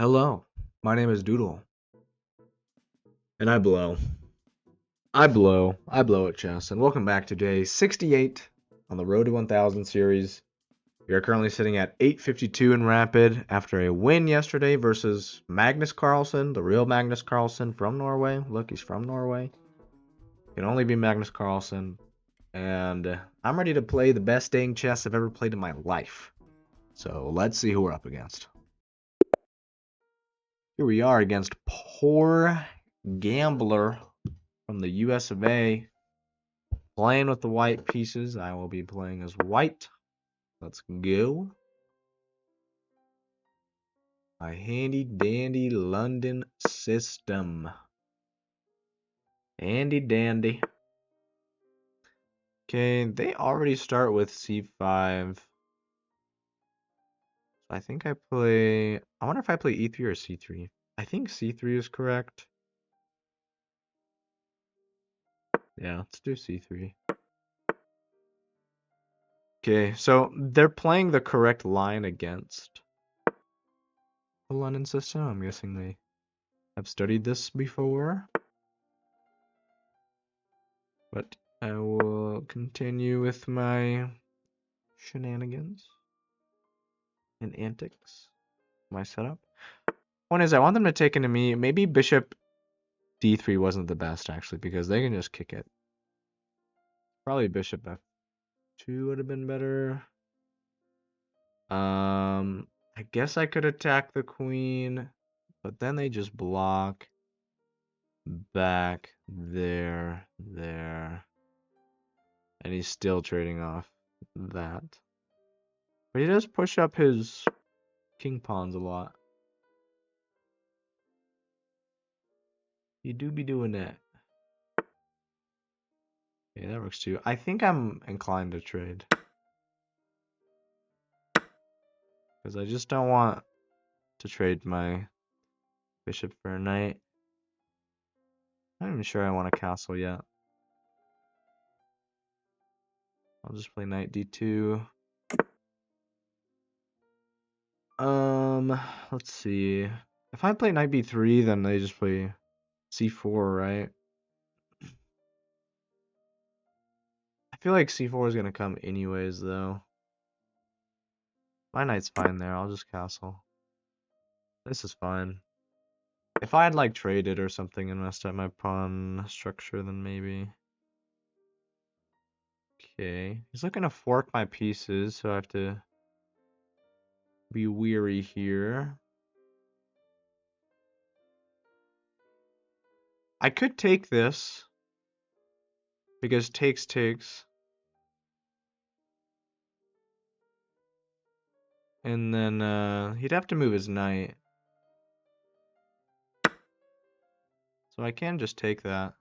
Hello, my name is Doodle, and I blow. I blow at chess, and welcome back to day 68 on the Road to 1000 series. We are currently sitting at 852 in Rapid after a win yesterday versus Magnus Carlsen, the real Magnus Carlsen from Norway. Look, he's from Norway. Can only be Magnus Carlsen, and I'm ready to play the best dang chess I've ever played in my life. So let's see who we're up against. Here we are against Poor Gambler from the US of A. Playing with the white pieces. I will be playing as white. Let's go. My handy dandy London system. Handy dandy. Okay, they already start with c5. So I think I wonder if I play e3 or c3. I think c3 is correct. Yeah, let's do c3. Okay, so they're playing the correct line against the London system. I'm guessing they have studied this before. But I will continue with my shenanigans and antics, my setup. One is I want them to take into me. Maybe bishop d3 wasn't the best, actually, because they can just kick it. Probably bishop f2 would have been better. I guess I could attack the queen, but then they just block back there. And he's still trading off that. But he does push up his king pawns a lot. You do be doing that. Yeah, that works too. I think I'm inclined to trade. Because I just don't want to trade my bishop for a knight. I'm not even sure I want a castle yet. I'll just play knight d2. Let's see. If I play knight b3, then they just play c4, right? I feel like c4 is gonna come anyways, though. My knight's fine there. I'll just castle. This is fine. If I had like traded or something and messed up my pawn structure, then maybe. Okay, he's looking to fork my pieces, so I have to be weary here. I could take this because takes. And then he'd have to move his knight. So I can just take that.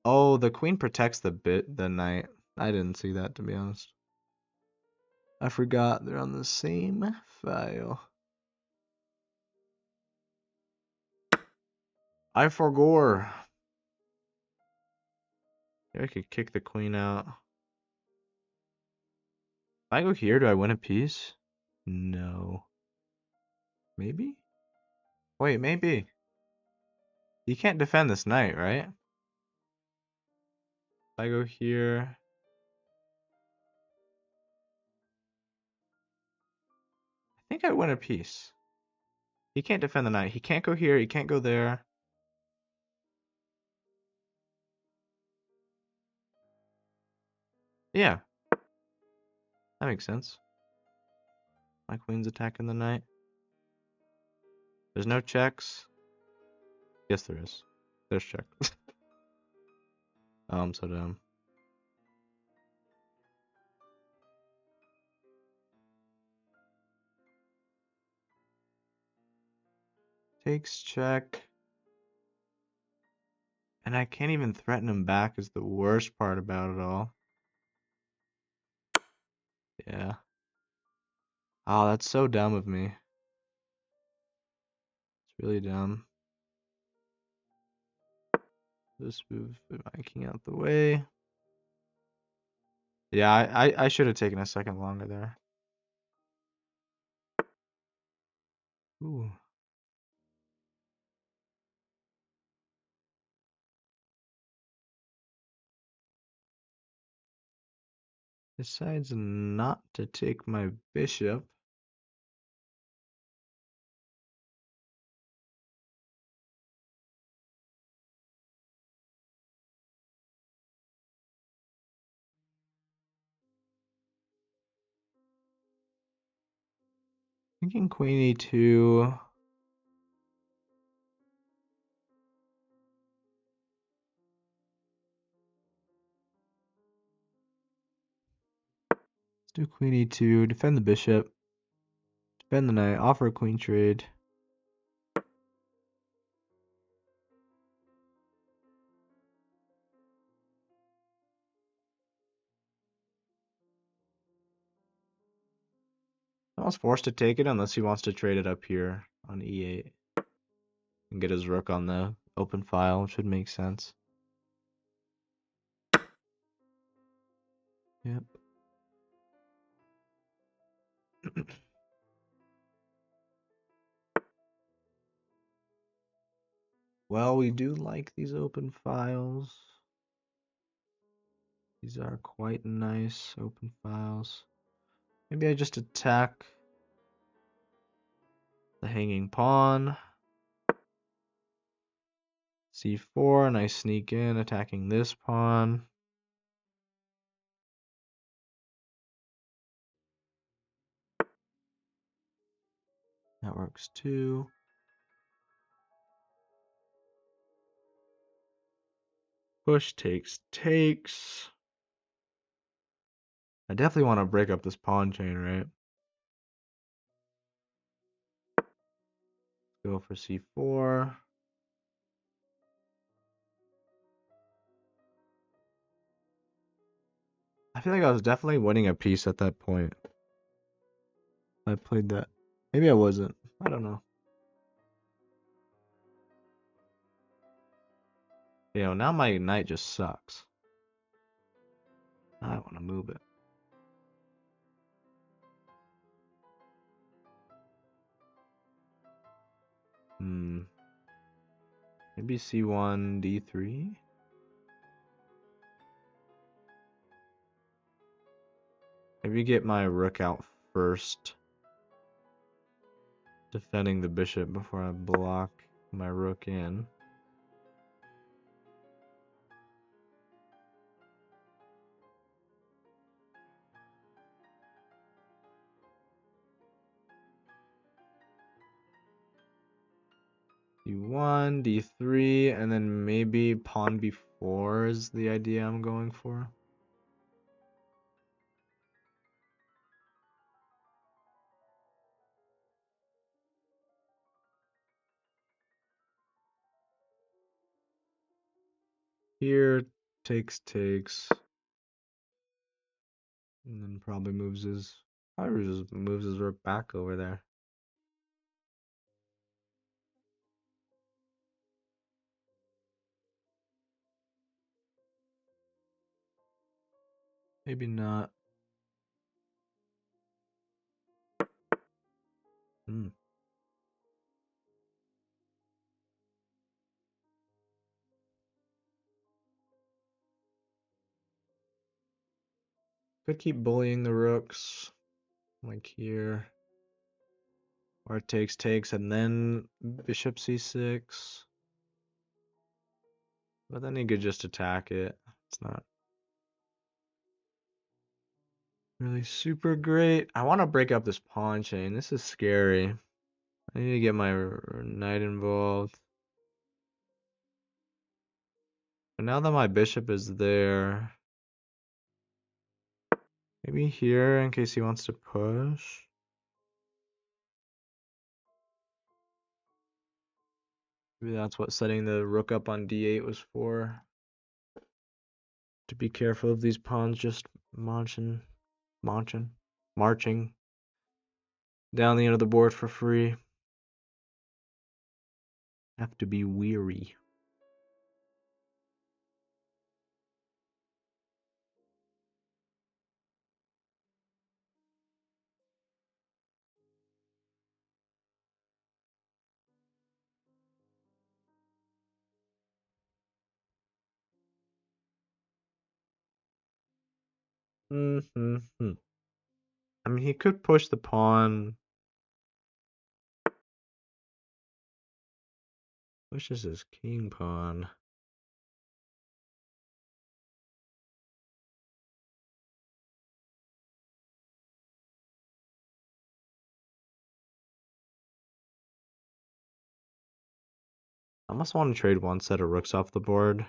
Oh, the queen protects the knight. I didn't see that, to be honest. I forgot they're on the same file. I forgore. Maybe I could kick the queen out. If I go here, do I win a piece? No. Maybe? Wait, maybe. You can't defend this knight, right? If I go here... I think I win a piece. He can't defend the knight. He can't go here. He can't go there. Yeah. That makes sense. My queen's attacking the knight. There's no checks. Yes, there is. There's check. Oh, I'm so dumb. Takes check. And I can't even threaten him back is the worst part about it all. Yeah. Oh, that's so dumb of me. It's really dumb. This move my king out the way. Yeah, I should have taken a second longer there. Ooh. Decides not to take my bishop. Thinking queen e2. Let's do queen e2, defend the bishop, defend the knight, offer a queen trade. I was forced to take it unless he wants to trade it up here on e8 and get his rook on the open file, which would make sense. Yep. Well, we do like these open files. These are quite nice open files. Maybe I just attack the hanging pawn. c4, and I sneak in, attacking this pawn. That works too. Push takes. I definitely want to break up this pawn chain, right? Go for c4. I feel like I was definitely winning a piece at that point. I played that. Maybe I wasn't. I don't know. You know, now my knight just sucks. I want to move it. Maybe c1, d3. Maybe get my rook out first. Defending the bishop before I block my rook in. d1, d3, and then maybe pawn b4 is the idea I'm going for. Here, takes. And then probably moves his rook back over there. Maybe not. Could keep bullying the rooks, like here. Or takes, and then bishop c6. But then he could just attack it. It's not really super great. I want to break up this pawn chain. This is scary. I need to get my knight involved. But now that my bishop is there, maybe here in case he wants to push. Maybe that's what setting the rook up on d8 was for. To be careful of these pawns just marching down the end of the board for free. Have to be weary. Mm-hmm. I mean, he could push the pawn. Pushes his king pawn. I almost want to trade one set of rooks off the board.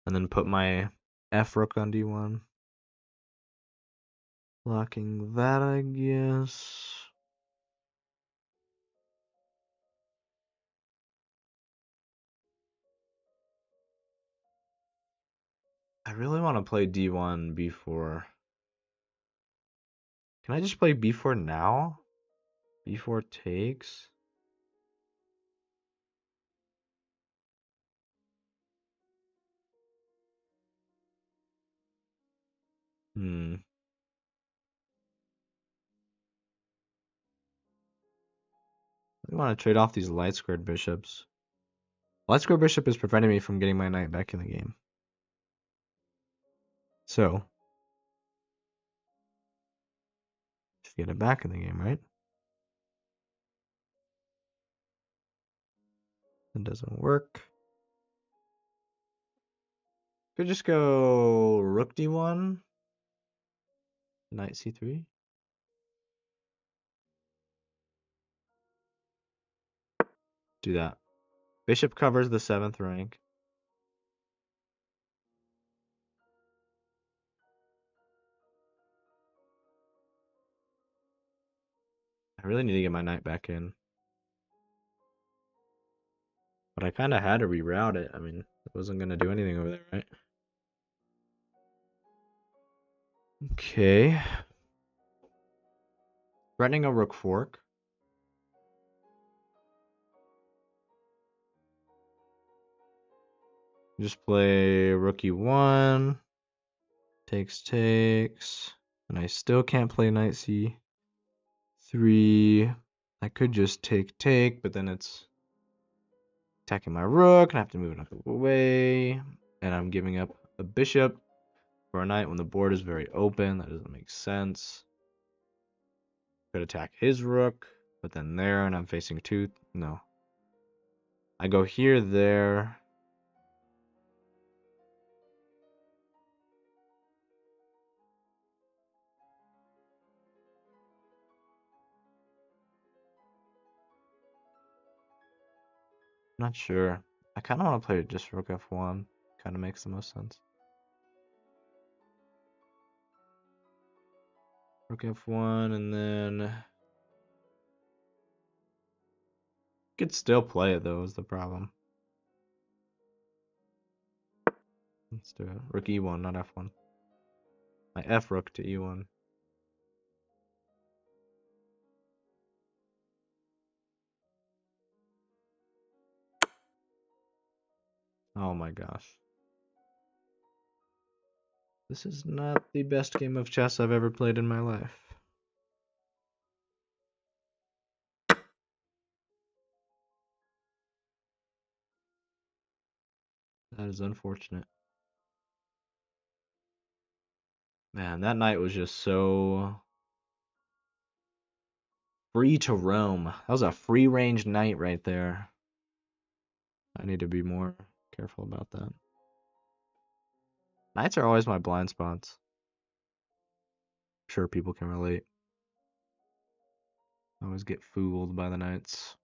And then put my F rook on D1. Blocking that, I guess. I really want to play D1 B4. Can I just play B4 now? B4 takes? Hmm. I want to trade off these light squared bishops. Light squared bishop is preventing me from getting my knight back in the game. So, just get it back in the game, right? That doesn't work. Could just go rook D1, knight C3. Do that. Bishop covers the 7th rank. I really need to get my knight back in. But I kind of had to reroute it. I mean, it wasn't going to do anything over there, right? Okay. Threatening a rook fork. Just play rook e1. Takes. And I still can't play knight c3. I could just take, but then it's attacking my rook, and I have to move it up away. And I'm giving up a bishop for a knight when the board is very open. That doesn't make sense. Could attack his rook, but then there, and I'm facing two. No. I go here, there. Not sure. I kind of want to play just rook f1. Kind of makes the most sense. Rook f1, and then could still play it though. Is the problem? Let's do it. Rook e1, not f1. My f rook to e1. Oh my gosh. This is not the best game of chess I've ever played in my life. That is unfortunate. Man, that knight was just so free to roam. That was a free range knight right there. I need to be more careful about that. Knights are always my blind spots. I'm sure people can relate. I always get fooled by the knights.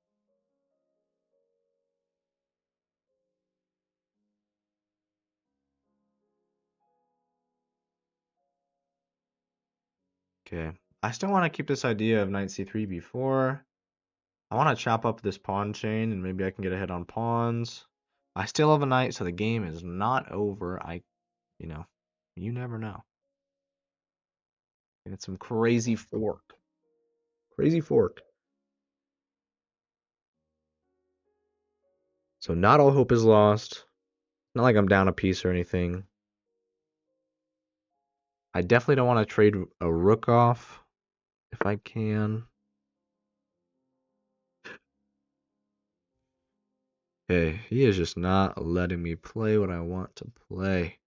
Okay. I still want to keep this idea of knight c3 before. I want to chop up this pawn chain and maybe I can get ahead on pawns. I still have a knight, so the game is not over. You never know. It's some crazy fork. Crazy fork. So not all hope is lost. Not like I'm down a piece or anything. I definitely don't want to trade a rook off if I can. Okay, he is just not letting me play what I want to play.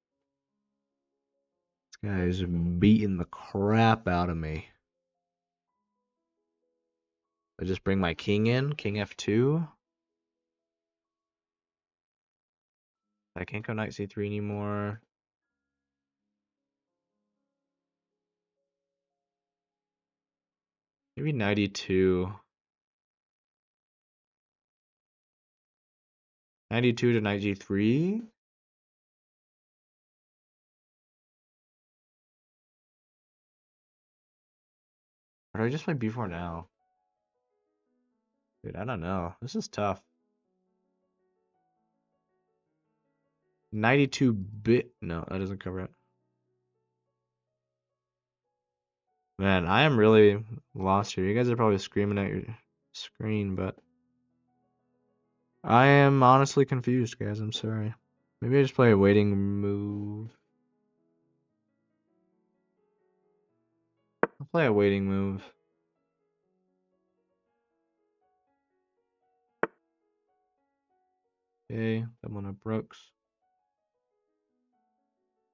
This guy is beating the crap out of me. I just bring my king in, king f2. I can't go knight c3 anymore. Maybe knight e2. Knight e2 to knight g3. Or do I just play b4 now? Dude, I don't know. This is tough. Knight e2 bit. No, that doesn't cover it. Man, I am really lost here. You guys are probably screaming at your screen, but I am honestly confused, guys. I'm sorry. Maybe I just play a waiting move. I'll play a waiting move. Okay, that one of Brooks.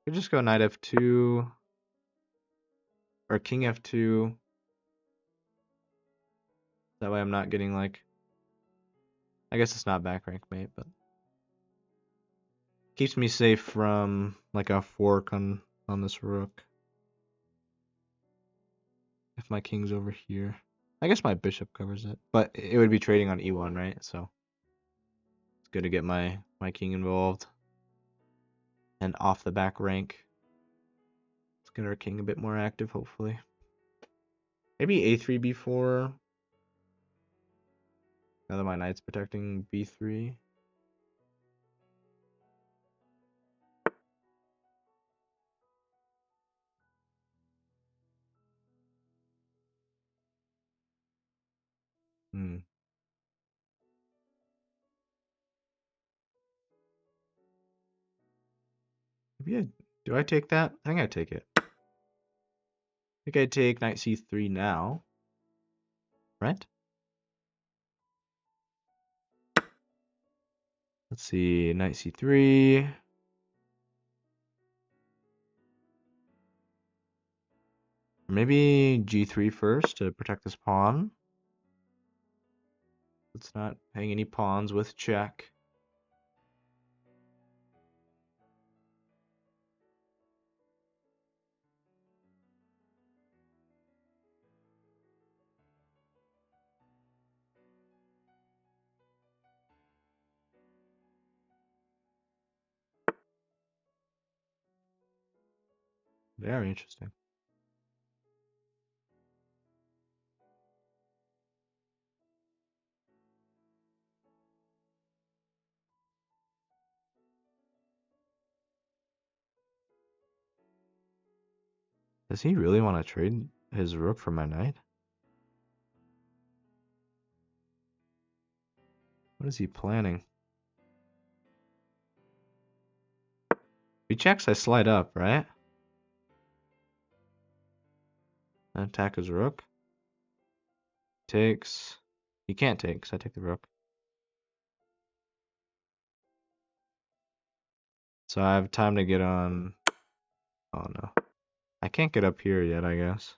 Could just go knight f2 or king f2. That way I'm not getting like, I guess it's not back rank mate, but keeps me safe from like a fork on this rook. If my king's over here. I guess my bishop covers it, but it would be trading on e1, right? So it's good to get my king involved and off the back rank. Let's get our king a bit more active, hopefully. Maybe a3, b4. Now that my knight's protecting b3. Hmm. Maybe do I take that? I think I take it. I think I take knight c3 now. Right? Let's see, knight c3. Maybe g3 first to protect this pawn. Let's not hang any pawns with check. Very interesting. Does he really want to trade his rook for my knight? What is he planning? If he checks, I slide up, right? And attack his rook. Takes. He can't take, because I take the rook. So I have time to get on. Oh no. I can't get up here yet, I guess.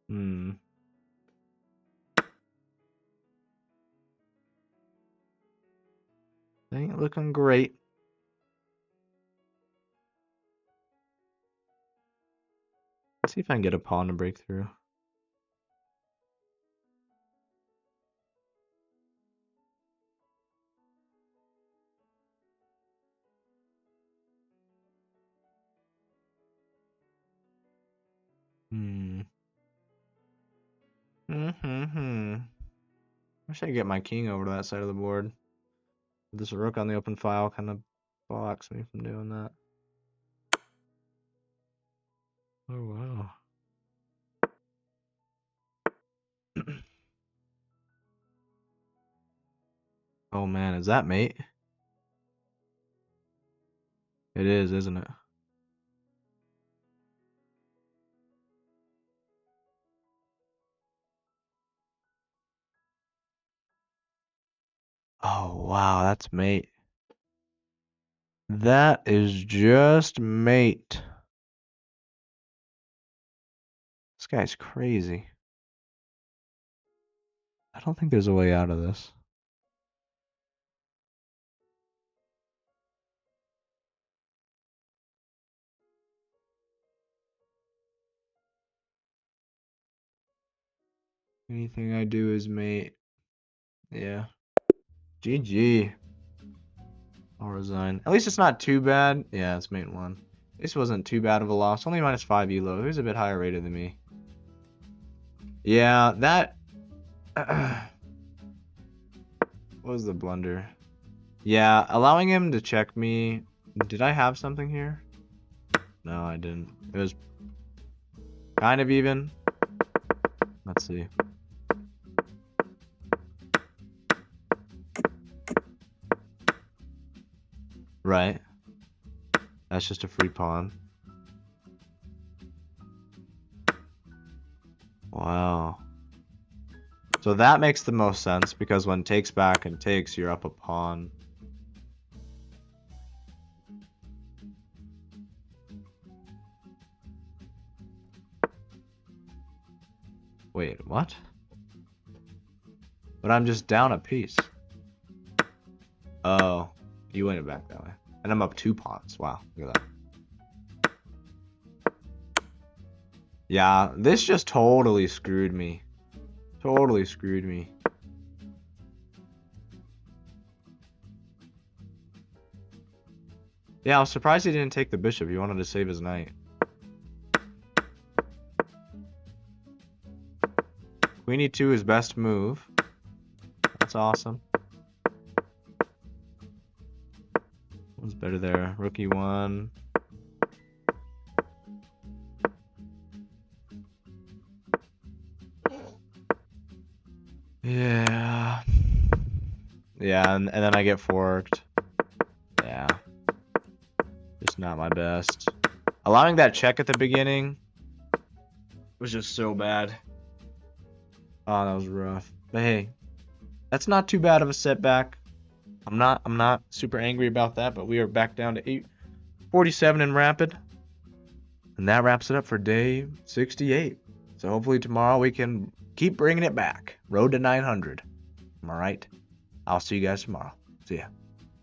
Hmm. Ain't looking great. Let's see if I can get a pawn to break through. Hmm. Hmm. Wish I could get my king over to that side of the board. This rook on the open file kind of blocks me from doing that. Oh wow. Oh man, is that mate? It is, isn't it? Oh wow, that's mate. That is just mate. This guy's crazy. I don't think there's a way out of this. Anything I do is mate. Yeah. GG. I'll resign. At least it's not too bad. Yeah, it's mate 1. This wasn't too bad of a loss. Only -5 elo. He was a bit higher rated than me. Yeah, that... what was the blunder? Yeah, allowing him to check me... Did I have something here? No, I didn't. It was kind of even. Let's see. Right. That's just a free pawn. Wow. So that makes the most sense, because when takes back and takes, you're up a pawn. Wait, what? But I'm just down a piece. Oh, you went it back that way. And I'm up 2 pawns. Wow, look at that. Yeah, this just totally screwed me. Totally screwed me. Yeah, I was surprised he didn't take the bishop. He wanted to save his knight. Queen e2 is best move. That's awesome. What's better there? Rook e1. Yeah. Yeah, and then I get forked. Yeah. Just not my best. Allowing that check at the beginning was just so bad. Oh, that was rough. But hey, that's not too bad of a setback. I'm not super angry about that, but we are back down to 847 in rapid. And that wraps it up for day 68. So hopefully tomorrow we can keep bringing it back. Road to 900. Am I right? I'll see you guys tomorrow. See ya.